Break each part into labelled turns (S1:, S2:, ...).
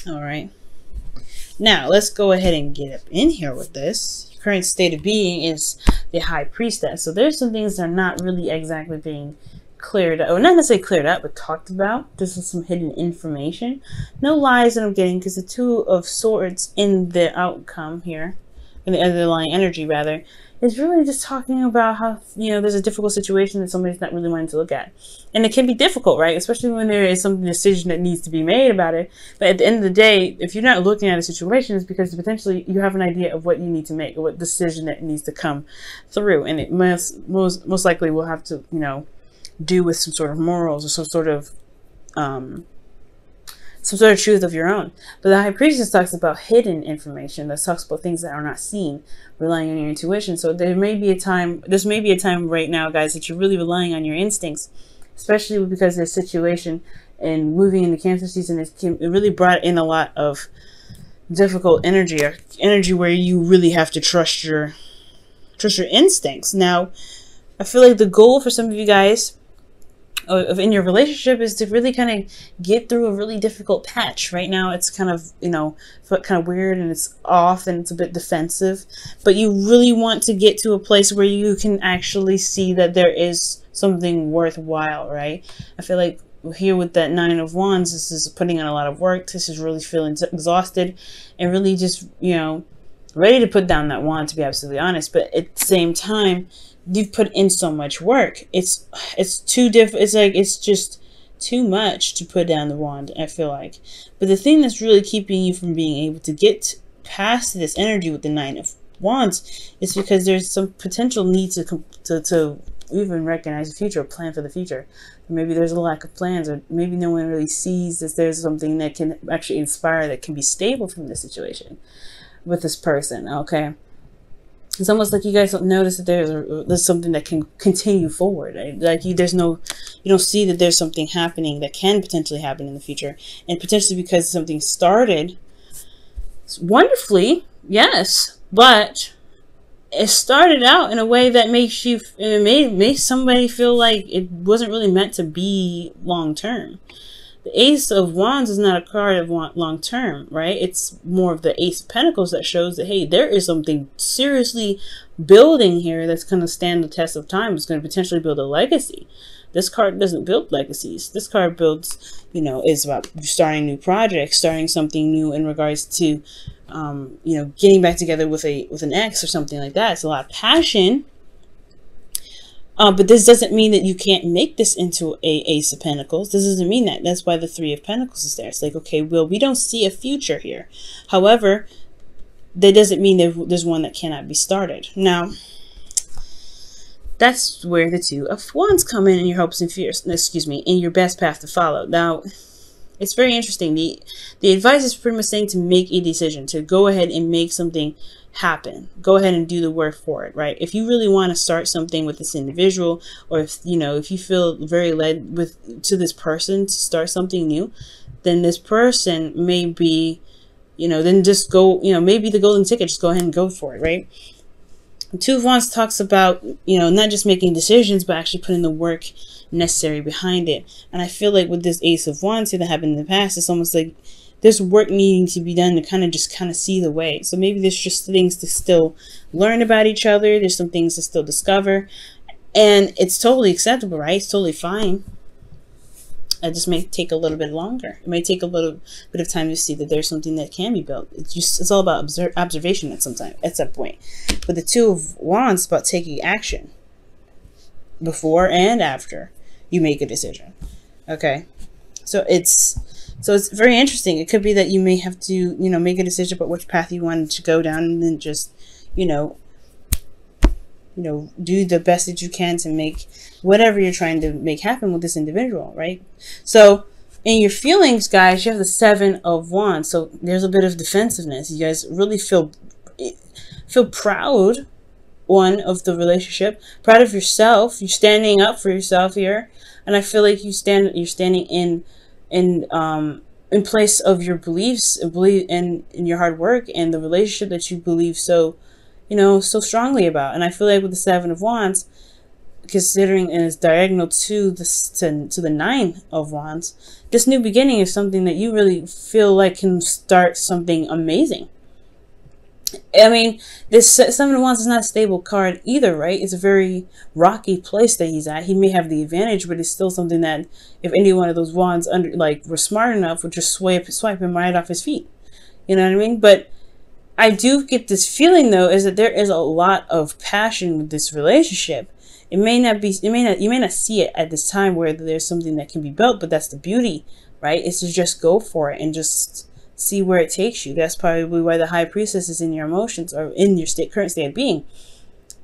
S1: All right. Now, let's go ahead and get up in here with this. Your current state of being is the High Priestess. So there's some things that are not really exactly being cleared up, or not necessarily cleared up, but talked about. This is some hidden information. No lies that I'm getting, because the Two of Swords in the outcome here, in the underlying energy rather, is really just talking about how, you know, there's a difficult situation that somebody's not really wanting to look at. And it can be difficult, right? Especially when there is some decision that needs to be made about it. But at the end of the day, if you're not looking at a situation, it's because potentially you have an idea of what you need to make, or what decision that needs to come through. And it most likely will have to, you know, do with some sort of morals, or some sort of truth of your own. But the High Priestess talks about hidden information, that talks about things that are not seen, relying on your intuition. So this may be a time right now, guys, that you're really relying on your instincts, especially because this situation and moving into Cancer season, it really brought in a lot of difficult energy, or energy where you really have to trust your instincts. Now, I feel like the goal for some of you guys in your relationship is to really kind of get through a really difficult patch. Right now it's kind of, you know, kind of weird, and it's off, and it's a bit defensive, but you really want to get to a place where you can actually see that there is something worthwhile, right? I feel like here with that Nine of Wands, this is putting in a lot of work. This is really feeling exhausted, and really just, you know, ready to put down that wand, to be absolutely honest. But at the same time, you've put in so much work. It's just too much to put down the wand, I feel like. But the thing that's really keeping you from being able to get past this energy with the Nine of Wands is because there's some potential need to even recognize the future, or plan for the future. Maybe there's a lack of plans, or maybe no one really sees that there's something that can actually inspire, that can be stable from this situation with this person, okay? It's almost like you guys don't notice that there's something that can continue forward. Right? Like you don't see that there's something happening that can potentially happen in the future, and potentially because something started wonderfully, yes, but it started out in a way that makes you, made somebody feel like it wasn't really meant to be long term. The Ace of Wands is not a card of long term, right? It's more of the Ace of Pentacles that shows that, hey, there is something seriously building here that's going to stand the test of time. It's going to potentially build a legacy. This card doesn't build legacies. This card builds, you know, is about starting new projects, starting something new in regards to, you know, getting back together with an ex or something like that. It's a lot of passion. But this doesn't mean that you can't make this into a Ace of Pentacles. This doesn't mean that. That's why the Three of Pentacles is there. It's like, okay, well, we don't see a future here. However, that doesn't mean that there's one that cannot be started. Now, that's where the Two of Wands come in your hopes and fears. Excuse me, in your best path to follow. Now, it's very interesting. The advice is pretty much saying to make a decision, to go ahead and make something happen. Go ahead and do the work for it, right? If you really want to start something with this individual, or if, you know, if you feel very led to this person to start something new, then this person may be, you know, then just go, you know, maybe the golden ticket, just go ahead and go for it, right? Two of Wands talks about, you know, not just making decisions, but actually putting the work necessary behind it. And I feel like with this Ace of Wands here that happened in the past, it's almost like there's work needing to be done to kind of see the way. So maybe there's just things to still learn about each other. There's some things to still discover. And it's totally acceptable, right? It's totally fine. It just may take a little bit longer. It may take a little bit of time to see that there's something that can be built. It's all about observation at some point. But the Two of Wands is about taking action before and after you make a decision. Okay, so it's very interesting. It could be that you may have to, you know, make a decision about which path you want to go down, and then just, you know, do the best that you can to make whatever you're trying to make happen with this individual, right? So in your feelings, guys, you have the Seven of Wands. So there's a bit of defensiveness. You guys really feel proud, one, of the relationship, proud of yourself. You're standing up for yourself here, and I feel like you're standing in place of your beliefs, believe in your hard work and the relationship that you believe so, you know, so strongly about. And I feel like with the Seven of Wands, considering and is diagonal to the Nine of Wands, this new beginning is something that you really feel like can start something amazing. I mean, this Seven of Wands is not a stable card either, right? It's a very rocky place that he's at. He may have the advantage, but it's still something that if any one of those wands were smart enough, would just swipe him right off his feet. You know what I mean? But I do get this feeling though, is that there is a lot of passion with this relationship. You may not see it at this time where there's something that can be built, but that's the beauty, right? It's to just go for it and just see where it takes you. That's probably why the High Priestess is in your emotions or in your current state of being,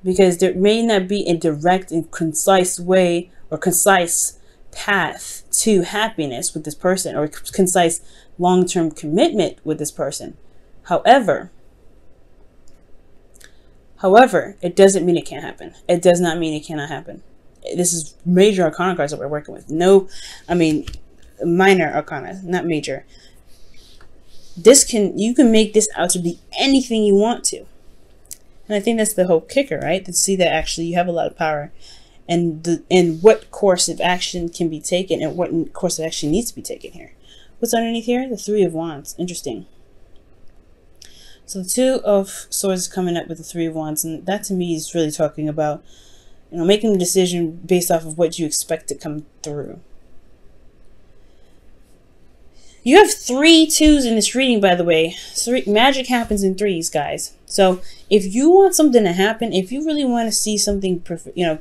S1: because there may not be a direct and concise way or concise path to happiness with this person or concise long-term commitment with this person. However, it doesn't mean it can't happen. It does not mean it cannot happen. This is major arcana cards that we're working with. No, I mean minor arcana, not major. You can make this out to be anything you want to. And I think that's the whole kicker, right? To see that actually you have a lot of power and what course of action can be taken and what course of action needs to be taken here. What's underneath here? The Three of Wands. Interesting. So the Two of Swords is coming up with the Three of Wands, and that to me is really talking about, making a decision based off of what you expect to come through. You have 3 2s in this reading, by the way. Magic happens in threes, guys. So if you want something to happen, if you really want to see something,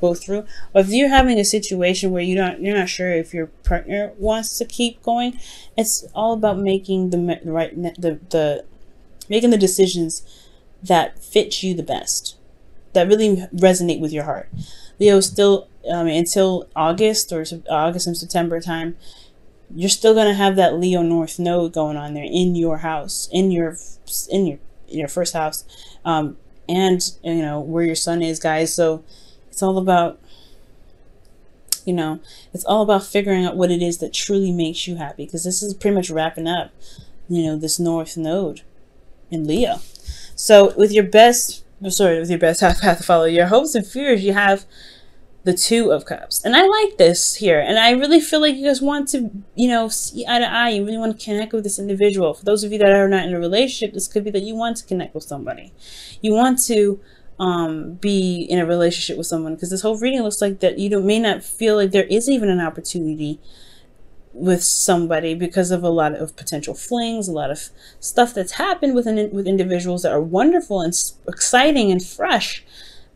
S1: go through, or if you're having a situation where you're not sure if your partner wants to keep going, it's all about making making the decisions that fit you the best, that really resonate with your heart. Leo, still, until August and September time, you're still going to have that Leo North node going on there in your house, in your first house, and where your sun is, guys. So it's all about, it's all about figuring out what it is that truly makes you happy, because this is pretty much wrapping up, this North node in Leo. So with your best path to follow, your hopes and fears, you have the Two of Cups. And I like this here. And I really feel like you guys want to, see eye to eye. You really want to connect with this individual. For those of you that are not in a relationship, this could be that you want to connect with somebody. You want to be in a relationship with someone, because this whole reading looks like that you may not feel like there is even an opportunity with somebody because of a lot of potential flings, a lot of stuff that's happened with individuals that are wonderful and exciting and fresh,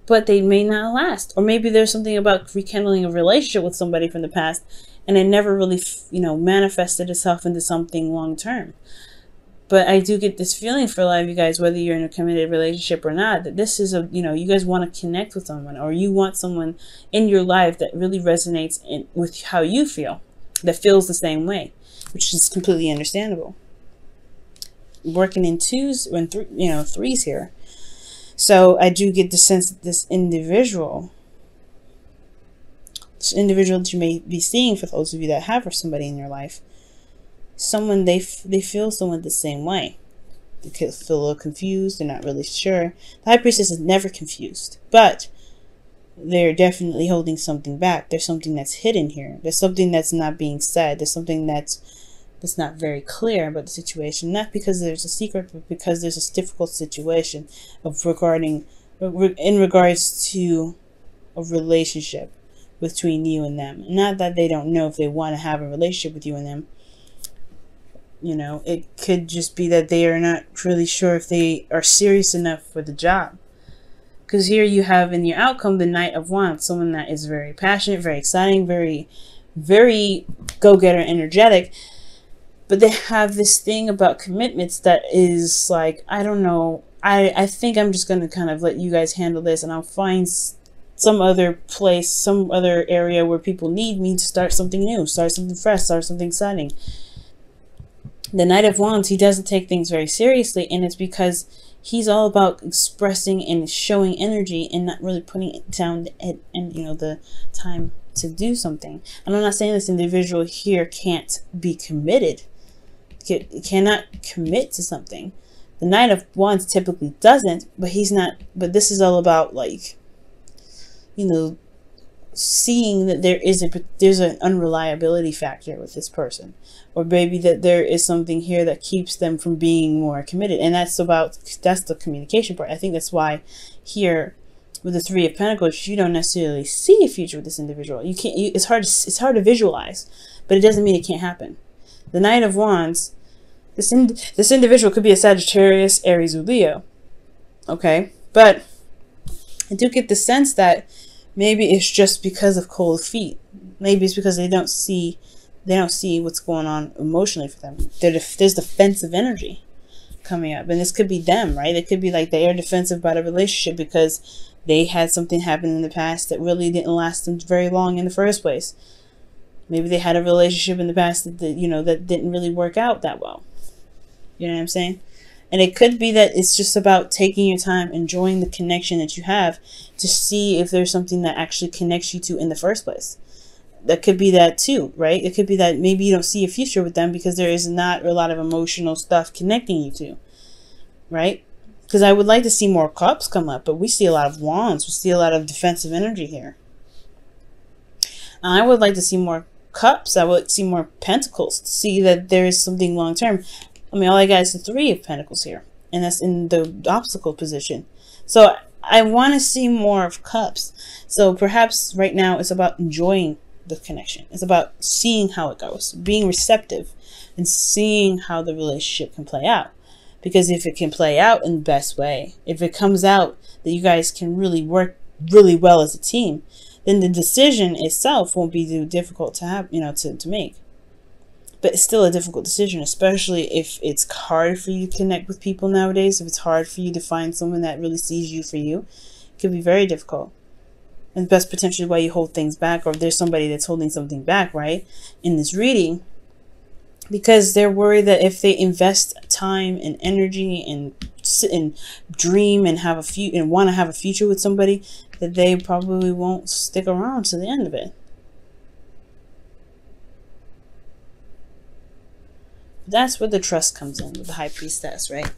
S1: but they may not last. Or maybe there's something about rekindling a relationship with somebody from the past and it never really, manifested itself into something long term. But I do get this feeling for a lot of you guys, whether you're in a committed relationship or not, that this is you guys want to connect with someone, or you want someone in your life that really resonates with how you feel, that feels the same way, which is completely understandable. Working in twos and threes here. So I do get the sense that this individual that you may be seeing, for those of you that have somebody in your life, someone they feel someone the same way. They could feel a little confused. They're not really sure. The High Priestess is never confused, but they're definitely holding something back. There's something that's hidden here. There's something that's not being said. There's something that's not very clear about the situation. Not because there's a secret, but because there's a difficult situation in regards to a relationship between you and them. Not that they don't know if they want to have a relationship with you and them. It could just be that they are not really sure if they are serious enough for the job. Because here you have in your outcome the Knight of Wands, someone that is very passionate, very exciting, very, very go-getter, energetic. But they have this thing about commitments that is like, I don't know. I think I'm just going to kind of let you guys handle this, and I'll find some other place, some other area where people need me to start something new, start something fresh, start something exciting. The Knight of Wands, he doesn't take things very seriously, and it's because he's all about expressing and showing energy and not really putting it down and the time to do something. And I'm not saying this individual here can't be committed, cannot commit to something. The Knight of Wands typically doesn't, but he's not. But this is all about, like, seeing that there's an unreliability factor with this person, or maybe that there is something here that keeps them from being more committed. And that's the communication part. I think that's why here with the Three of Pentacles, you don't necessarily see a future with this individual. It's hard to visualize, but it doesn't mean it can't happen. The Knight of Wands, this individual could be a Sagittarius, Aries, or Leo. Okay, but I do get the sense that maybe it's just because of cold feet. Maybe it's because they don't see what's going on emotionally for them. There's defensive energy coming up, and this could be them, right? It could be like they are defensive about a relationship because they had something happen in the past that really didn't last them very long in the first place. Maybe they had a relationship in the past that didn't really work out that well. You know what I'm saying? And it could be that it's just about taking your time, enjoying the connection that you have to see if there's something that actually connects you to in the first place. That could be that too, right? It could be that maybe you don't see a future with them because there is not a lot of emotional stuff connecting you to, right? Because I would like to see more cups come up, but we see a lot of wands. We see a lot of defensive energy here. I would like to see more cups. I would see more pentacles to see that there is something long term. I mean, all I got is the Three of Pentacles here, and that's in the obstacle position. So I want to see more of cups. So perhaps right now it's about enjoying the connection. It's about seeing how it goes, being receptive, and seeing how the relationship can play out. Because if it can play out in the best way, if it comes out that you guys can really work really well as a team, then the decision itself won't be too difficult to have, to make. But it's still a difficult decision, especially if it's hard for you to connect with people nowadays. If it's hard for you to find someone that really sees you for you, it can be very difficult. And that's potentially why you hold things back, or if there's somebody that's holding something back, right, in this reading, because they're worried that if they invest time and energy and sit and dream and want to have a future with somebody, that they probably won't stick around to the end of it. That's where the trust comes in with the High Priestess, right?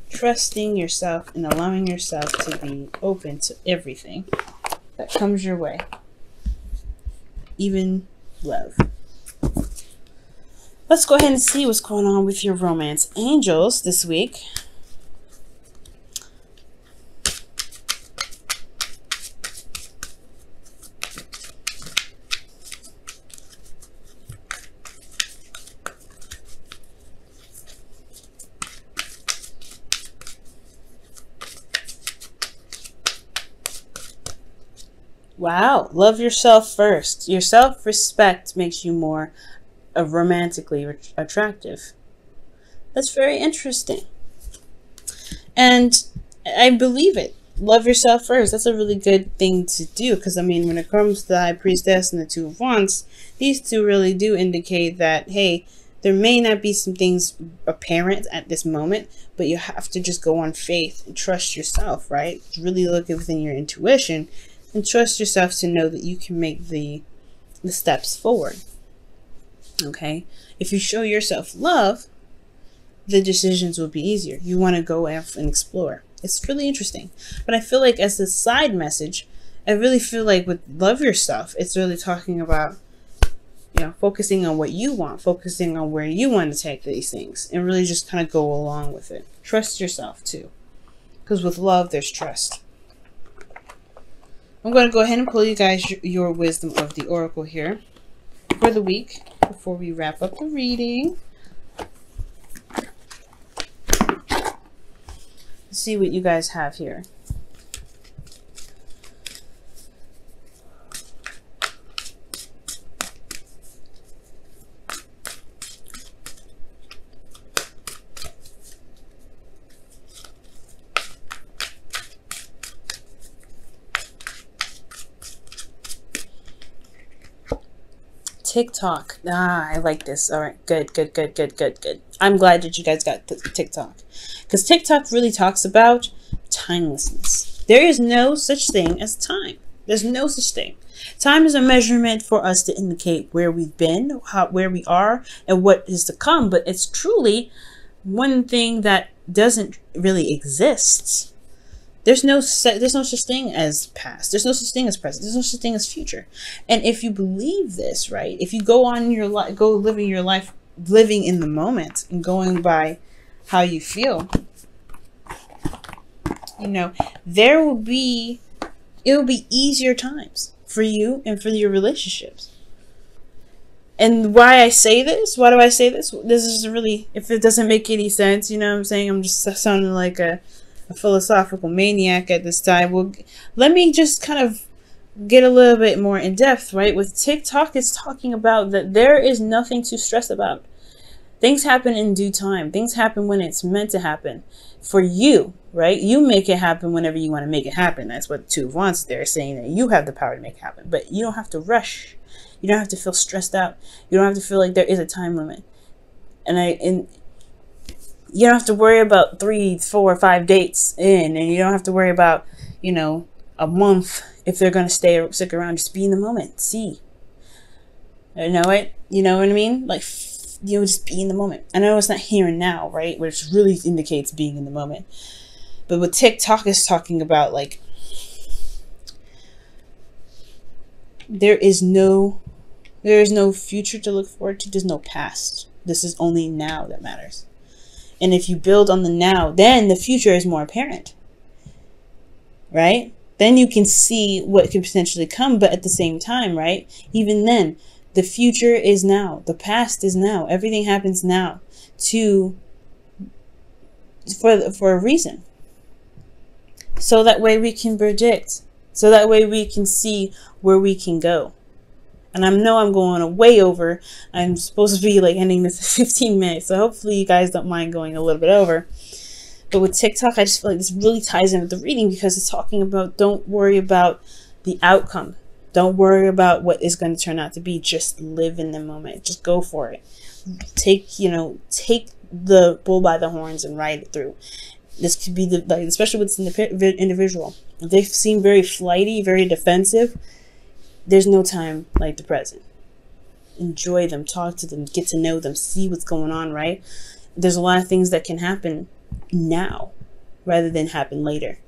S1: Trusting yourself and allowing yourself to be open to everything that comes your way. Even love. Let's go ahead and see what's going on with your romance angels this week. Wow, love yourself first. Your self-respect makes you more romantically attractive. That's very interesting. And I believe it. Love yourself first. That's a really good thing to do, because I mean, when it comes to the High Priestess and the Two of Wands, these two really do indicate that, hey, there may not be some things apparent at this moment, but you have to just go on faith and trust yourself, right? Really look within your intuition and trust yourself to know that you can make the steps forward. Okay? If you show yourself love, the decisions will be easier. You want to go out and explore. It's really interesting. But I feel like as a side message, I really feel like with love yourself, it's really talking about, focusing on what you want, focusing on where you want to take these things, and really just kind of go along with it. Trust yourself too. Because with love, there's trust. I'm going to go ahead and pull you guys your wisdom of the oracle here for the week before we wrap up the reading. Let's see what you guys have here. TikTok. I like this. All right. Good. I'm glad that you guys got TikTok. Because TikTok really talks about timelessness. There is no such thing as time. There's no such thing. Time is a measurement for us to indicate where we've been, where we are, and what is to come. But it's truly one thing that doesn't really exist. there's no such thing as past. There's no such thing as present. There's no such thing as future. And if you believe this, right? If you go on your life, go living your life, living in the moment and going by how you feel, you know, it will be easier times for you and for your relationships. And why I say this? Why do I say this? This is really, if it doesn't make any sense, you know what I'm saying? I'm just sounding like a philosophical maniac at this time. Well, let me just kind of get a little bit more in depth, right? With TikTok, it's talking about that there is nothing to stress about. Things happen in due time. Things happen when it's meant to happen for you, right? You make it happen whenever you want to make it happen. That's what the Two of Wands, they're saying that you have the power to make it happen, but you don't have to rush. You don't have to feel stressed out. You don't have to feel like there is a time limit. And you don't have to worry about 3, 4, 5 dates in, and you don't have to worry about, you know, a month if they're going to stick around. Just be in the moment. See. You know it? You know what I mean? Like, you know, just be in the moment. I know it's not here and now, right? Which really indicates being in the moment. But what TikTok is talking about, like, there is no future to look forward to. There's no past. This is only now that matters. And if you build on the now, then the future is more apparent, right? Then you can see what could potentially come, but at the same time, right? Even then, the future is now. The past is now. Everything happens now for a reason. So that way we can predict. So that way we can see where we can go. And I know I'm going way over. I'm supposed to be like ending this at 15 minutes. So hopefully you guys don't mind going a little bit over. But with TikTok, I just feel like this really ties in with the reading, because it's talking about don't worry about the outcome. Don't worry about what is going to turn out to be. Just live in the moment. Just go for it. Take the bull by the horns and ride it through. This could be especially with the individual. If they seem very flighty, very defensive, there's no time like the present. Enjoy them, talk to them, get to know them, see what's going on, right? There's a lot of things that can happen now rather than happen later.